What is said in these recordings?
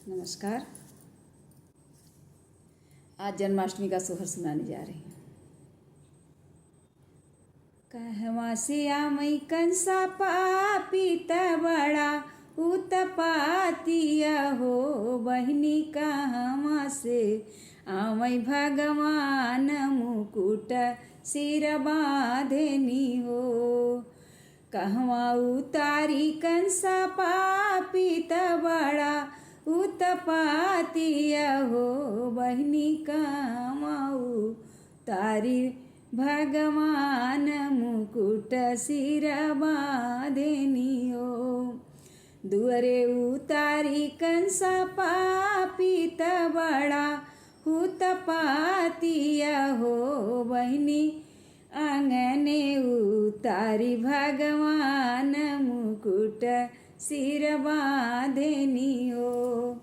नमस्कार। आज जन्माष्टमी का सोहर सुनाने जा रही हूँ। कहवा से आमई कंसा पापी बड़ा उत्पातिया हो, बहनी कहवा से आमई भगवान मुकुट सिर बांधनी हो। कहवा उतारी कंसा पापी बड़ा उत्पातिया हो, बहनी कहवा उतारी भगवान मुकुट सिर बांधनी हो। दुअरे उतारी कंसा पापी बड़ा उत्पातिया हो, बहनी आंगने उतारी भगवान मुकुट सिर बांधनी हो।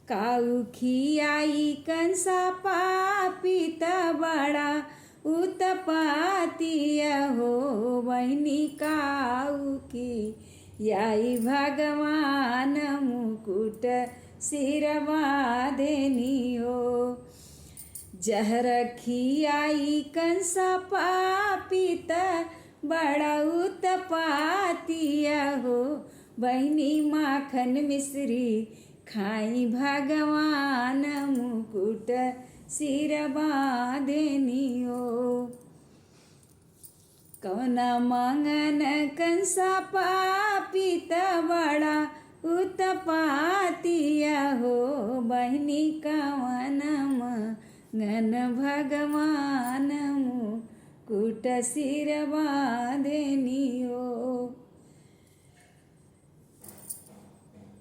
काऊ खियाई कंसा पापी बड़ा उत्पातिया हो, बहनी काऊ खियाई भगवान मुकुट सिर बांधनी हो। जहर खियाई कंसा पापी बड़ा उत्पातिया हो, बहनी माखन मिश्री खाई भगवान मुकुट सिर बांधनी हो। कौना मंगन कंसा पापी बड़ा उत्पातिया हो, बहनी कवन मंगन भगवान मुकुट सिर बांधनी हो।